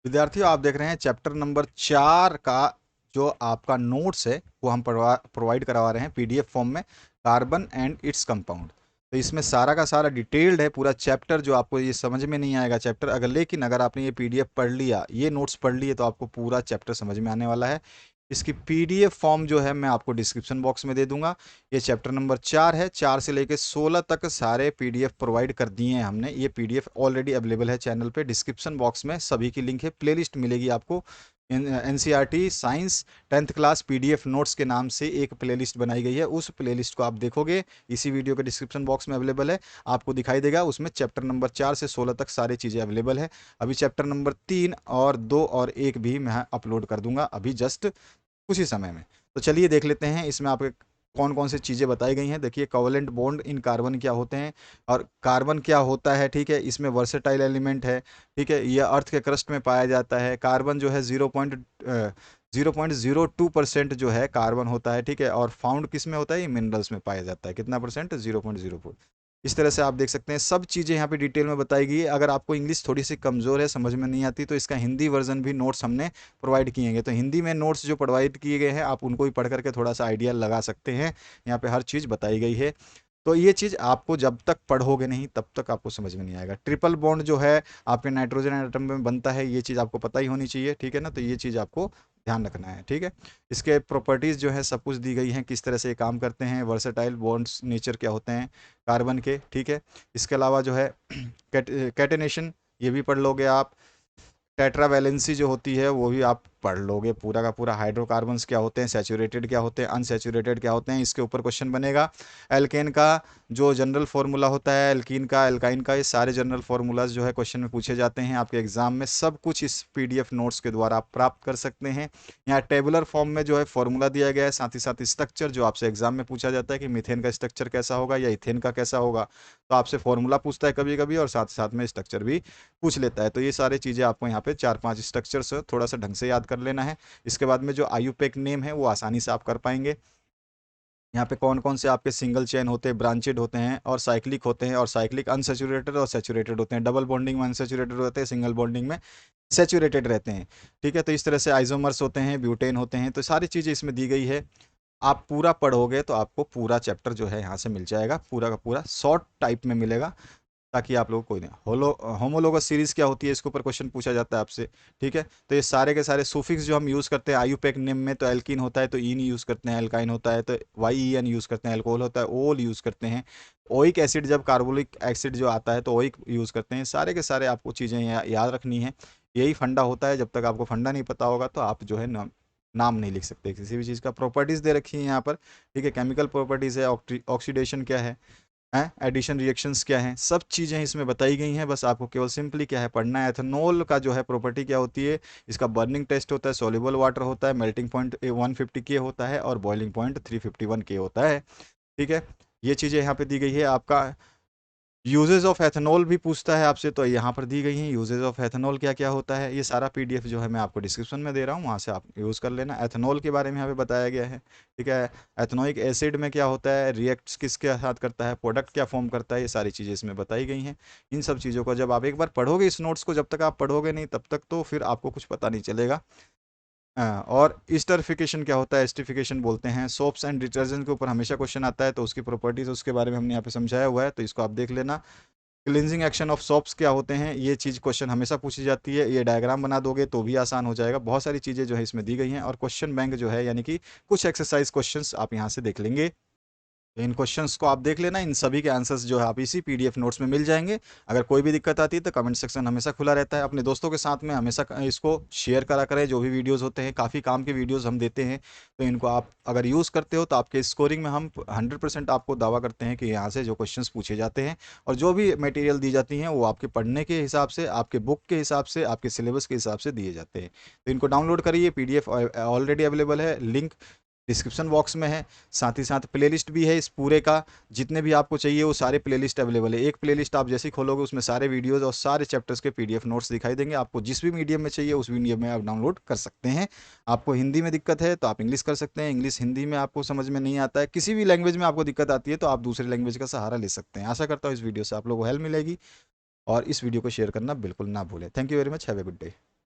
विद्यार्थियों, आप देख रहे हैं चैप्टर नंबर 4 का जो आपका नोट्स है वो हम प्रोवाइड करवा रहे हैं पीडीएफ फॉर्म में, कार्बन एंड इट्स कंपाउंड। तो इसमें सारा का सारा डिटेल्ड है पूरा चैप्टर। जो आपको ये समझ में नहीं आएगा चैप्टर अगर, लेकिन अगर आपने ये पीडीएफ पढ़ लिया, ये नोट्स पढ़ लिए, तो आपको पूरा चैप्टर समझ में आने वाला है। इसकी पीडीएफ फॉर्म जो है मैं आपको डिस्क्रिप्शन बॉक्स में दे दूंगा। ये चैप्टर नंबर 4 है, 4 से लेकर 16 तक सारे पीडीएफ प्रोवाइड कर दिए हैं हमने। ये पीडीएफ ऑलरेडी अवेलेबल है चैनल पे, डिस्क्रिप्शन बॉक्स में सभी की लिंक है। प्लेलिस्ट मिलेगी आपको, NCERT science 10th class PDF notes के नाम से एक प्लेलिस्ट बनाई गई है। उस प्लेलिस्ट को आप देखोगे, इसी वीडियो के डिस्क्रिप्शन बॉक्स में अवेलेबल है, आपको दिखाई देगा। उसमें चैप्टर नंबर 4 से 16 तक सारी चीज़ें अवेलेबल है। अभी चैप्टर नंबर 3 और 2 और 1 भी मैं अपलोड कर दूंगा अभी जस्ट कुछ ही समय में। तो चलिए देख लेते हैं इसमें आपके कौन कौन सी चीज़ें बताई गई हैं। देखिए, कोवलेंट बॉन्ड इन कार्बन क्या होते हैं और कार्बन क्या होता है, ठीक है। इसमें वर्सेटाइल एलिमेंट है, ठीक है। यह अर्थ के क्रस्ट में पाया जाता है। कार्बन जो है 0.02% जो है कार्बन होता है, ठीक है। और फाउंड किस में होता है, ये मिनरल्स में पाया जाता है। कितना परसेंट, 0.04। इस तरह से आप देख सकते हैं सब चीज़ें यहाँ पे डिटेल में बताई गई है। अगर आपको इंग्लिश थोड़ी सी कमज़ोर है, समझ में नहीं आती, तो इसका हिंदी वर्जन भी नोट्स हमने प्रोवाइड किए हैं। तो हिंदी में नोट्स जो प्रोवाइड किए गए हैं, आप उनको भी पढ़ करके थोड़ा सा आइडिया लगा सकते हैं। यहाँ पे हर चीज़ बताई गई है। तो ये चीज़ आपको जब तक पढ़ोगे नहीं तब तक आपको समझ में नहीं आएगा। ट्रिपल बॉन्ड जो है आपके नाइट्रोजन एटम में बनता है, ये चीज़ आपको पता ही होनी चाहिए, ठीक है ना। तो ये चीज़ आपको ध्यान रखना है, ठीक है। इसके प्रॉपर्टीज़ जो है सब कुछ दी गई हैं, किस तरह से ये काम करते हैं, वर्सेटाइल बॉन्ड्स नेचर क्या होते हैं कार्बन के, ठीक है। इसके अलावा जो है कैटेनेशन, ये भी पढ़ लोगे आप। टेट्रावैलेंसी जो होती है वो भी आप पढ़ लोगे पूरा का पूरा। हाइड्रोकार्बन्स क्या होते हैं, सैचुरेटेड क्या होते हैं, अनसैचुरेटेड क्या होते हैं, इसके ऊपर क्वेश्चन बनेगा। एल्केन का जो जनरल फार्मूला होता है, एल्कीन का, एल्काइन का, ये सारे जनरल फार्मूलाज जो है क्वेश्चन में पूछे जाते हैं आपके एग्जाम में। सब कुछ इस पीडीएफ नोट्स के द्वारा आप प्राप्त कर सकते हैं। यहाँ टेबुलर फॉर्म में जो है फॉर्मूला दिया गया है, साथ ही साथ स्ट्रक्चर जो आपसे एग्जाम में पूछा जाता है कि मीथेन का स्ट्रक्चर कैसा होगा या इथेन का कैसा होगा, तो आपसे फॉर्मूला पूछता है कभी कभी, और साथ साथ में स्ट्रक्चर भी पूछ लेता है। तो ये सारी चीज़ें आपको यहाँ पे 4-5 स्ट्रक्चर्स थोड़ा सा ढंग से याद कर लेना है। इसके बाद में जो आईयूपैक नेम है वो आसानी से आप कर पाएंगे। यहाँ पे कौन कौन से आपके सिंगल चेन होते हैं, ब्रांचेड होते हैं और साइक्लिक होते हैं, और साइक्लिक अनसेचुरेटेड और सेचुरेटेड होते हैं। डबल बॉन्डिंग में अनसेचुरेटेड होते हैं, सिंगल बॉन्डिंग में सेचुरेटेड रहते हैं, ठीक है। तो इस तरह से आइसोमर्स होते हैं, ब्यूटेन होते हैं। तो सारी चीज़ें इसमें दी गई है। आप पूरा पढ़ोगे तो आपको पूरा चैप्टर जो है यहाँ से मिल जाएगा, पूरा का पूरा शॉर्ट टाइप में मिलेगा, ताकि आप लोग कोई नहीं। होमोलोगस सीरीज क्या होती है, इसके ऊपर क्वेश्चन पूछा जाता है आपसे, ठीक है। तो ये सारे के सारे सुफिक्स जो हम यूज़ करते हैं आईयूपैक नेम में, तो एल्कीन होता है तो ईन यूज़ करते हैं, एल्काइन होता है तो वाई ई एन यूज़ करते हैं, एल्कोहल होता है ओल यूज़ करते हैं, ओइक एसिड जब कार्बोलिक एसिड जो आता है तो ओइक यूज़ करते हैं। सारे के सारे आपको चीज़ें याद रखनी है। यही फंडा होता है। जब तक आपको फंडा नहीं पता होगा तो आप जो है नाम नहीं लिख सकते किसी भी चीज़ का। प्रॉपर्टीज़ दे रखी है यहाँ पर, ठीक है। केमिकल प्रॉपर्टीज़ है, ऑक्सीडेशन क्या है, हैं, एडिशन रिएक्शंस क्या हैं, सब चीज़ें इसमें बताई गई हैं। बस आपको केवल सिंपली क्या है पढ़ना है। एथेनॉल का जो है प्रॉपर्टी क्या होती है, इसका बर्निंग टेस्ट होता है, सॉल्युबल वाटर होता है, मेल्टिंग पॉइंट 150 के होता है और बॉइलिंग पॉइंट 351 के होता है, ठीक है। ये चीज़ें यहाँ पे दी गई है। आपका यूजेज ऑफ एथेनॉल भी पूछता है आपसे, तो यहाँ पर दी गई हैं यूजेज ऑफ एथेनॉल क्या क्या होता है। ये सारा पीडीएफ जो है मैं आपको डिस्क्रिप्शन में दे रहा हूँ, वहाँ से आप यूज़ कर लेना। एथेनॉल के बारे में यहाँ पे बताया गया है, ठीक है। एथेनोइक एसिड में क्या होता है, रिएक्ट्स किसके साथ करता है, प्रोडक्ट क्या फॉर्म करता है, ये सारी चीज़ें इसमें बताई गई हैं। इन सब चीज़ों को जब आप एक बार पढ़ोगे इस नोट्स को, जब तक आप पढ़ोगे नहीं तब तक तो फिर आपको कुछ पता नहीं चलेगा। और स्टरिफिकेशन क्या होता है, एस्टिफिकेशन बोलते हैं। सोप्स एंड डिटर्जेंट के ऊपर हमेशा क्वेश्चन आता है, तो उसकी प्रॉपर्टीज उसके बारे में हमने यहाँ पे समझाया हुआ है, तो इसको आप देख लेना। क्लिनजिंग एक्शन ऑफ सोप्स क्या होते हैं, ये चीज़ क्वेश्चन हमेशा पूछी जाती है। ये डायग्राम बना दोगे तो भी आसान हो जाएगा। बहुत सारी चीज़ें जो है इसमें दी गई हैं। और क्वेश्चन बैंक जो है, यानी कि कुछ एक्सरसाइज क्वेश्चंस आप यहाँ से देख लेंगे। तो इन क्वेश्चंस को आप देख लेना। इन सभी के आंसर्स जो है आप इसी पीडीएफ नोट्स में मिल जाएंगे। अगर कोई भी दिक्कत आती है तो कमेंट सेक्शन हमेशा खुला रहता है। अपने दोस्तों के साथ में हमेशा इसको शेयर करा करें। जो भी वीडियोस होते हैं, काफ़ी काम के वीडियोस हम देते हैं, तो इनको आप अगर यूज़ करते हो तो आपके स्कोरिंग में हम 100% आपको दावा करते हैं कि यहाँ से जो क्वेश्चन पूछे जाते हैं और जो भी मटेरियल दी जाती हैं वो आपके पढ़ने के हिसाब से, आपके बुक के हिसाब से, आपके सिलेबस के हिसाब से दिए जाते हैं। तो इनको डाउनलोड करिए, पीडीएफ ऑलरेडी अवेलेबल है, लिंक डिस्क्रिप्शन बॉक्स में है। साथ ही साथ प्लेलिस्ट भी है इस पूरे का, जितने भी आपको चाहिए वो सारे प्लेलिस्ट अवेलेबल है। एक प्लेलिस्ट आप जैसे ही खोलोगे उसमें सारे वीडियोस और सारे चैप्टर्स के पीडीएफ नोट्स दिखाई देंगे। आपको जिस भी मीडियम में चाहिए उस मीडियम में आप डाउनलोड कर सकते हैं। आपको हिंदी में दिक्कत है तो आप इंग्लिश कर सकते हैं, इंग्लिश हिंदी में आपको समझ में नहीं आता है, किसी भी लैंग्वेज में आपको दिक्कत आती है तो आप दूसरी लैंग्वेज का सहारा ले सकते हैं। आशा करता हूँ इस वीडियो से आप लोगों को हेल्प मिलेगी, और इस वीडियो को शेयर करना बिल्कुल ना भूलें। Thank you very much, have a good day.